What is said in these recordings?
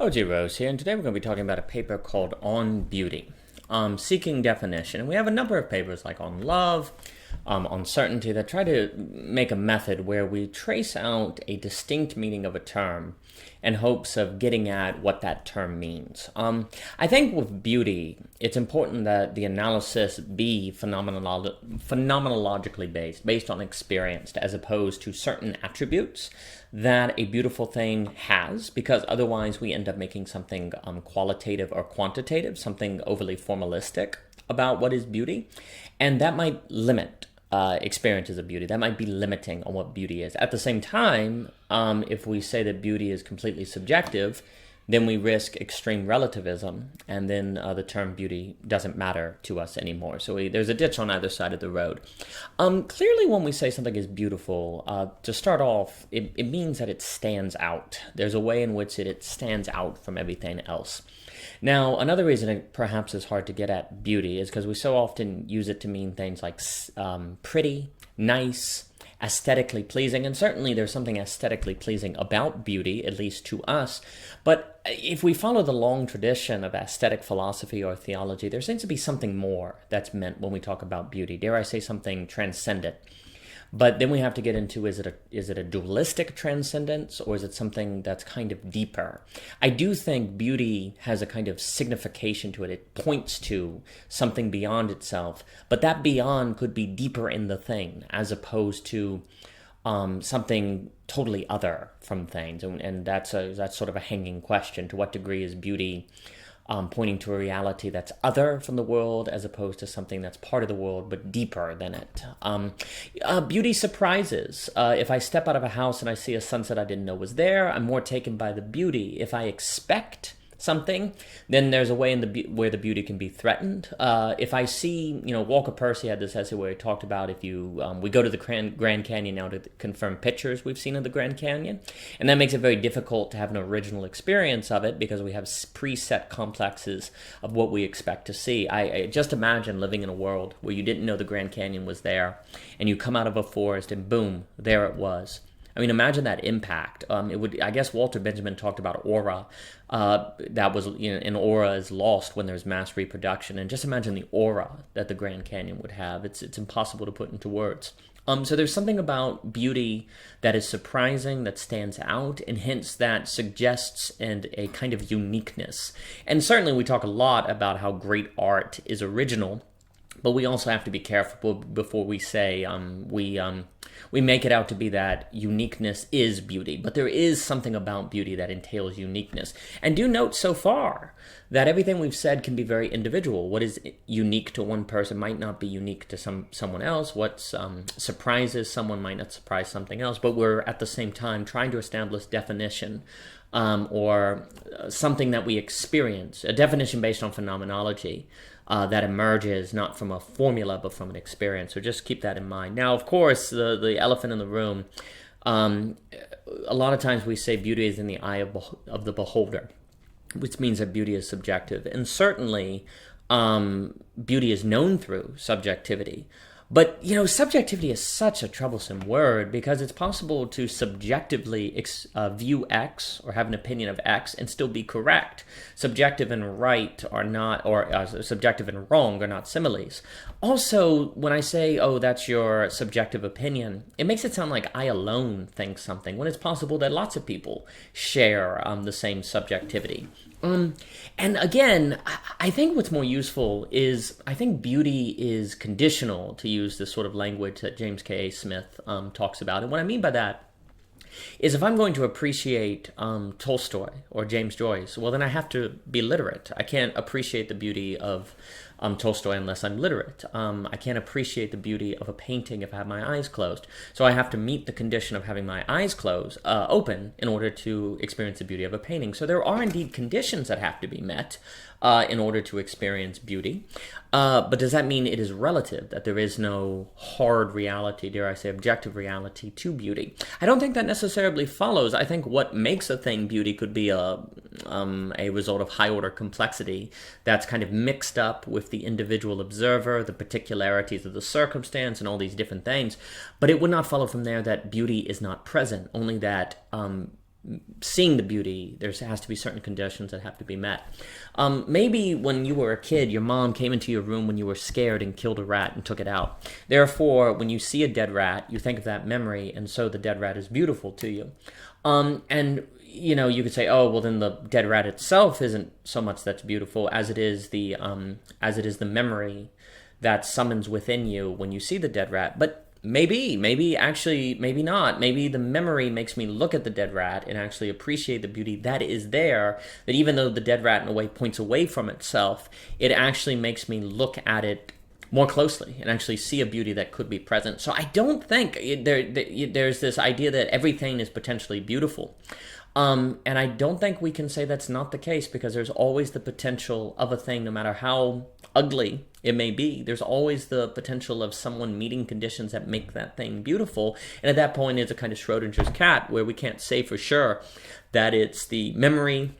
OG Rose here, and today we're going to be talking about a paper called On Beauty, Seeking Definition. And we have a number of papers like on love, on certainty, that try to make a method where we trace out a distinct meaning of a term in hopes of getting at what that term means. I think with beauty, it's important that the analysis be phenomenologically based on experience, as opposed to certain attributes that a beautiful thing has, because otherwise we end up making something qualitative or quantitative, something overly formalistic about what is beauty, and that might limit experiences of beauty. That might be limiting on what beauty is. At the same time, if we say that beauty is completely subjective, then we risk extreme relativism, and then the term beauty doesn't matter to us anymore. So there's a ditch on either side of the road. Clearly, when we say something is beautiful, to start off, it means that it stands out. There's a way in which it stands out from everything else. Now, another reason it perhaps is hard to get at beauty is because we so often use it to mean things like pretty, nice, aesthetically pleasing, and certainly there's something aesthetically pleasing about beauty, at least to us. But if we follow the long tradition of aesthetic philosophy or theology, there seems to be something more that's meant when we talk about beauty. Dare I say something transcendent? But then we have to get into, is it a dualistic transcendence, or is it something that's kind of deeper? I do think beauty has a kind of signification to it. It points to something beyond itself, but that beyond could be deeper in the thing, as opposed to something totally other from things. And that's sort of a hanging question. To what degree is beauty pointing to a reality that's other from the world, as opposed to something that's part of the world but deeper than it? Beauty surprises. If I step out of a house and I see a sunset I didn't know was there, I'm more taken by the beauty. If I expect something, then there's a way where the beauty can be threatened. If I see, Walker Percy had this essay where he talked about if we go to the Grand Canyon now to confirm pictures we've seen of the Grand Canyon, and that makes it very difficult to have an original experience of it because we have preset complexes of what we expect to see. I just imagine living in a world where you didn't know the Grand Canyon was there, and you come out of a forest and boom, there it was. I mean, imagine that impact. I guess Walter Benjamin talked about aura. That was, an aura is lost when there's mass reproduction. And just imagine the aura that the Grand Canyon would have. It's impossible to put into words. So there's something about beauty that is surprising, that stands out, and hence that suggests a kind of uniqueness. And certainly we talk a lot about how great art is original, but we also have to be careful before we say we make it out to be that uniqueness is beauty. But there is something about beauty that entails uniqueness. And do note so far that everything we've said can be very individual. What is unique to one person might not be unique to someone else. What surprises someone might not surprise something else. But we're at the same time trying to establish definition or something that we experience, a definition based on phenomenology. That emerges not from a formula but from an experience. So just keep that in mind. Now, of course, the elephant in the room, a lot of times we say beauty is in the eye of the beholder, which means that beauty is subjective. And certainly beauty is known through subjectivity. But, subjectivity is such a troublesome word because it's possible to subjectively view X or have an opinion of X and still be correct. Subjective and right are not, or subjective and wrong are not similes. Also, when I say, oh, that's your subjective opinion, it makes it sound like I alone think something, when it's possible that lots of people share the same subjectivity. And again, I think what's more useful is, I think beauty is conditional, to use this sort of language that James K.A. Smith talks about. And what I mean by that is if I'm going to appreciate Tolstoy or James Joyce, well, then I have to be literate. I can't appreciate the beauty of Tolstoy unless I'm literate. I can't appreciate the beauty of a painting if I have my eyes closed. So I have to meet the condition of having my eyes closed, open, in order to experience the beauty of a painting. So there are indeed conditions that have to be met in order to experience beauty. But does that mean it is relative, that there is no hard reality, dare I say objective reality to beauty? I don't think that necessarily follows. I think what makes a thing beauty could be a result of high-order complexity that's kind of mixed up with the individual observer, the particularities of the circumstance, and all these different things. But it would not follow from there that beauty is not present, only that seeing the beauty, there has to be certain conditions that have to be met. Maybe when you were a kid, your mom came into your room when you were scared and killed a rat and took it out. Therefore, when you see a dead rat, you think of that memory, and so the dead rat is beautiful to you. And you could say, oh, well, then the dead rat itself isn't so much that's beautiful as it is the memory that summons within you when you see the dead rat. But maybe not. Maybe the memory makes me look at the dead rat and actually appreciate the beauty that is there, that even though the dead rat in a way points away from itself, it actually makes me look at it more closely and actually see a beauty that could be present. So I don't think there's this idea that everything is potentially beautiful. And I don't think we can say that's not the case, because there's always the potential of a thing, no matter how ugly it may be. There's always the potential of someone meeting conditions that make that thing beautiful. And at that point, it's a kind of Schrodinger's cat, where we can't say for sure that it's the memory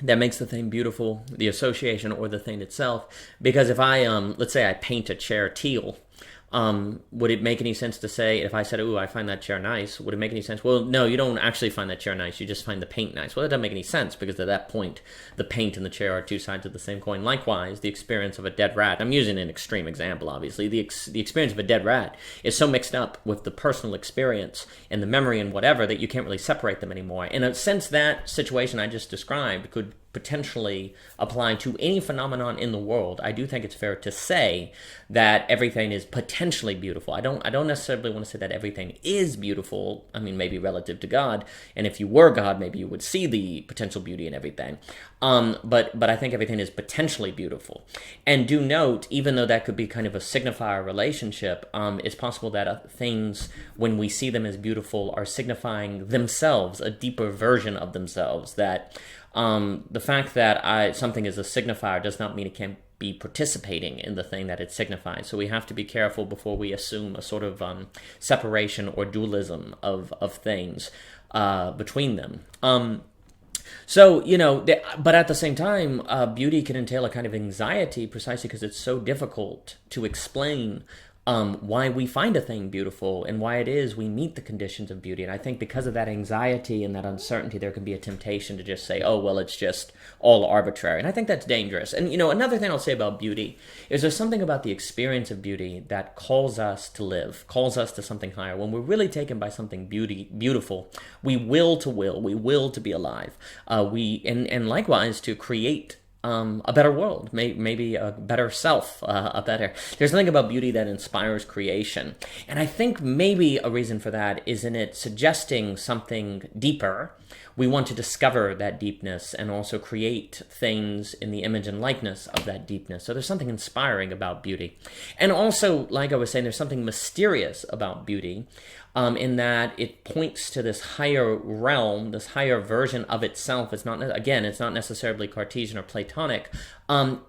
that makes the thing beautiful, the association, or the thing itself. Because if I, let's say I paint a chair teal, would it make any sense to say, if I said, ooh, I find that chair nice, would it make any sense? Well, no, you don't actually find that chair nice, you just find the paint nice. Well, that doesn't make any sense, because at that point, the paint and the chair are two sides of the same coin. Likewise, the experience of a dead rat, I'm using an extreme example, obviously, the experience of a dead rat is so mixed up with the personal experience and the memory and whatever that you can't really separate them anymore. In a sense, that situation I just described could potentially apply to any phenomenon in the world. I do think it's fair to say that everything is potentially beautiful. I don't necessarily want to say that everything is beautiful. I mean, maybe relative to God, and if you were God, maybe you would see the potential beauty in everything. But I think everything is potentially beautiful. And do note, even though that could be kind of a signifier relationship, it's possible that things, when we see them as beautiful, are signifying themselves, a deeper version of themselves. That the fact that something is a signifier does not mean it can't be participating in the thing that it signifies. So we have to be careful before we assume a sort of separation or dualism of things between them. But at the same time, beauty can entail a kind of anxiety, precisely because it's so difficult to explain why we find a thing beautiful and why it is we meet the conditions of beauty. And I think because of that anxiety and that uncertainty, there can be a temptation to just say, oh, well, it's just all arbitrary. And I think that's dangerous. And, another thing I'll say about beauty is there's something about the experience of beauty that calls us to live, calls us to something higher. When we're really taken by something beautiful, we will to be alive. And likewise to create a better world, maybe a better self, There's something about beauty that inspires creation. And I think maybe a reason for that is in it suggesting something deeper. We want to discover that deepness and also create things in the image and likeness of that deepness. So there's something inspiring about beauty. And also, like I was saying, there's something mysterious about beauty. In that it points to this higher realm, this higher version of itself. It's not necessarily Cartesian or Platonic, and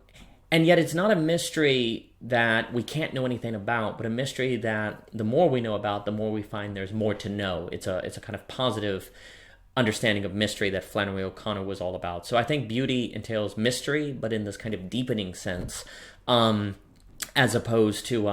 yet it's not a mystery that we can't know anything about, but a mystery that the more we know about, the more we find there's more to know. It's a kind of positive understanding of mystery that Flannery O'Connor was all about. So I think beauty entails mystery, but in this kind of deepening sense. As opposed to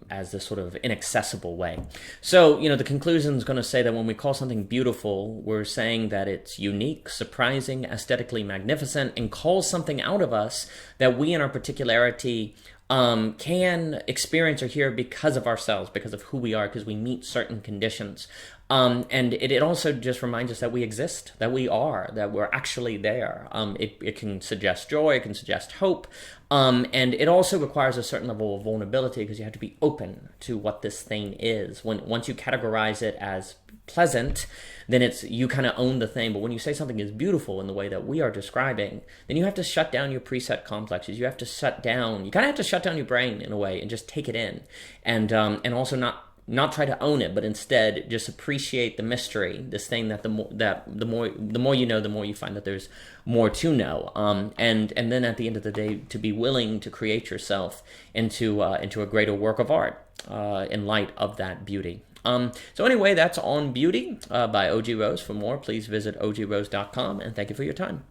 as this sort of inaccessible way. So, the conclusion is going to say that when we call something beautiful, we're saying that it's unique, surprising, aesthetically magnificent, and calls something out of us that we in our particularity can experience or hear because of ourselves, because of who we are, because we meet certain conditions. And it also just reminds us that we exist, that we are, that we're actually there. It can suggest joy, it can suggest hope, and it also requires a certain level of vulnerability, because you have to be open to what this thing is. Once you categorize it as pleasant, then you kind of own the thing. But when you say something is beautiful in the way that we are describing, then you have to shut down your preset complexes. You kind of have to shut down your brain in a way and just take it in, and also not try to own it, but instead just appreciate the mystery, this thing that the more you know, the more you find that there's more to know. And then at the end of the day, to be willing to create yourself into a greater work of art in light of that beauty. So anyway, that's On Beauty by O.G. Rose. For more, please visit ogrose.com, and thank you for your time.